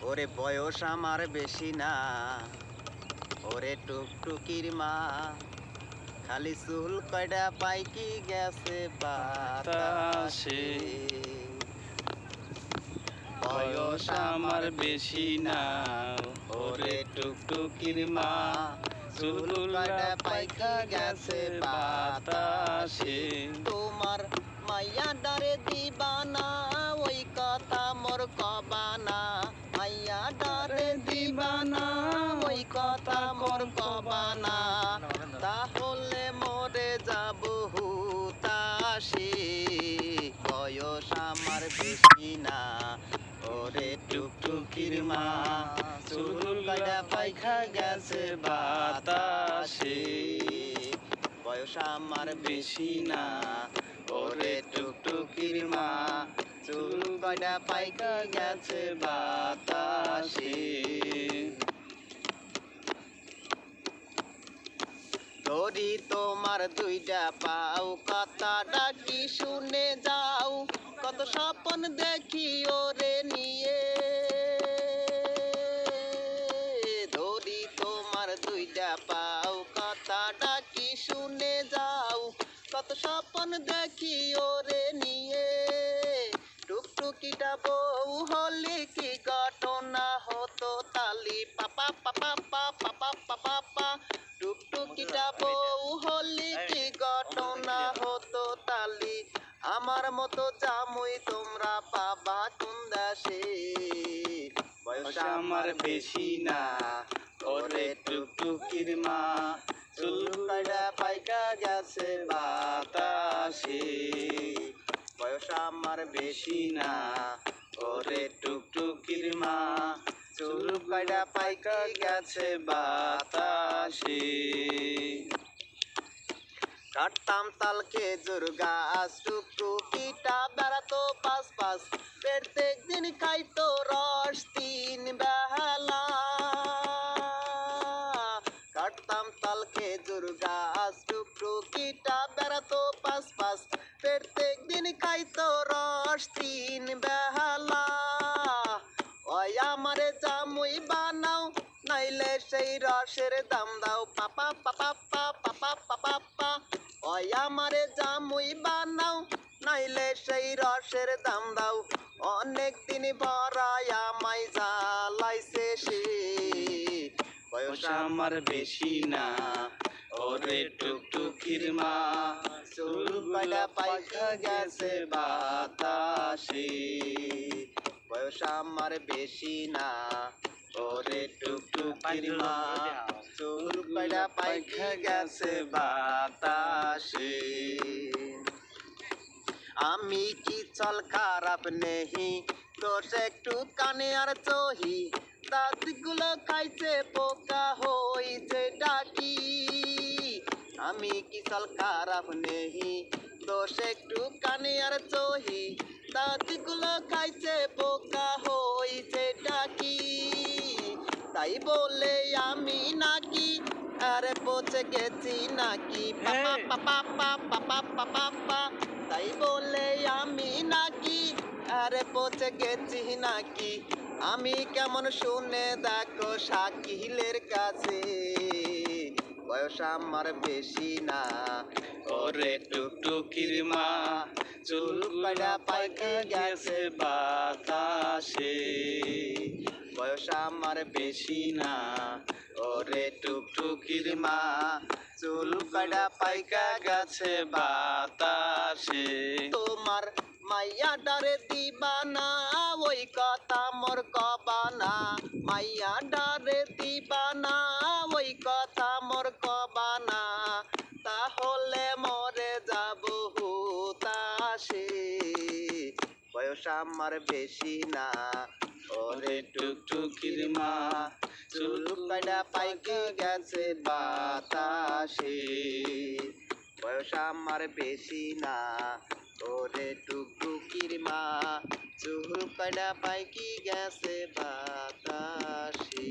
ওরে বয়স আমার বেশি না, ওরে টুকটুকির মা, খালি চুল কয়টা পাইকি গেছে বাতাসে। বাতাসে বয়স আমার বেশি না, ওরে টুকটুকির মা, চুল কয়টা পাইকা পাইকি গেছে গেছে বাতাসে। বাতাসে। তোমার মাইয়া ডারে দিবানা, ওই কথা মোর কবানা। মাইয়া ডারে দিবানা, ওই কথা মোর কবানা। তাহলে মরে যাব হুতাশে। বয়স আমার বেশি না, ওরে টুকটুকির মা, চুল কয়টা পাইকা গেছে বাতাসে। বয়স আমার বেশি না, ওরে টুকটুকির মা, চুল কয়টা পাইকা গেছে বাতাসে। ধরি তোমার দুইটা পাও, কথাটা কি শুনে যাও। কত স্বপ্ন দেখি ওরে নিয়ে। ধরি তোমার দুইটা পাও, কথাটা কি শুনে যাও। কত স্বপ্ন দেখি ওরে নিয়ে। টুকটুকিটা বউ হলে কি ঘটনা হতো তালি পাপা পাপা পাপা পাপা পাপা। টুকটুকিটা বউ হলে কি ঘটনা হতো তালি। আমার মতো জামুই তোমরা পাবা কোন দেশে। বয়স আমার বেশি না, ওরে টুকটুকির মা, চুল কয়টা পাইকা গেছে বাতাসে। বয়স আমার বেশি না, ওরে টুকটুকির মা, চুল কয়টা পাইকা গেছে বাতাসে। কাটতাম তাল খেজুর গাছ, টুকটুকিটা বেড়াতো পাশ পাশ। প্রত্যেক দিন খাইতো রস তিন বেলা। কাটতাম তাল খেজুর গাছ, টুকটুকিটা বেড়াতো পাশ পাশ। প্রত্যেক দিন খাইতো রস তিন বেলা। ওই আমারে জামুই বানাও, নাইলে সেই রসের দাম দাও পাপা পাপা পাপা পাপা পা। ওই আমারে জামুই বানাও, নাইলে সেই রসের দাম দাও। অনেক দিন বড়াই আমায় জ্বালাইছে সে। বয়স আমার বেশি না, ওরে টুকটুকির মা, চুল কয়টা পাইকা গেছে বাতাসে। বয়স আমার বেশি না, ওরে টুকটুকির মা, চুল কয়টা পাইকা গেছে বাতাসে। আমি কি চল খারাপ নেহি, দোষ একটু কানে আর চহি। দাঁতগুলো খাইছে পোকা হইছে ডাকি। আমি কি চল খারাপ নেহি, দোষ একটু কানে আর চহি। দাঁতগুলো খাইছে পোকা হইছে ডাকি। তাই বলে আমি নাকি আরে পচে গেছি নাকি পাপা পাপা পাপা পাপা পা। তাই বলে আমি নাকি আরে পচে গেছি নাকি। আমি কেমন শুনে দেখো শাকিলের কাছে। বয়স আমার বেশি না, ওরে টুকটুকির মা, চুল কয়টা পাইকা গেছে বাতাসে। বয়স আমার বেশি না, ওরে টুকটুকির মা, চুল কয়টা কয়টা পাইকা গেছে বাতাসে। তোমার মাইয়া ডারে দিবানা, ওই কথা মোর কবানা। মাইয়া ডারে দিবানা, ওই কথা মোর কবানা। তাহলে মরে যাব হুতাশে। বয়স আমার বেশি না, ওরে টুকটুকির মা, চুল কয়টা পাইকে গেছে বাতাসে। বয়স আমার বেশি না, ওরে টুকটুকির মা, চুল কয়টা পাইকি গেছে বাতাসে।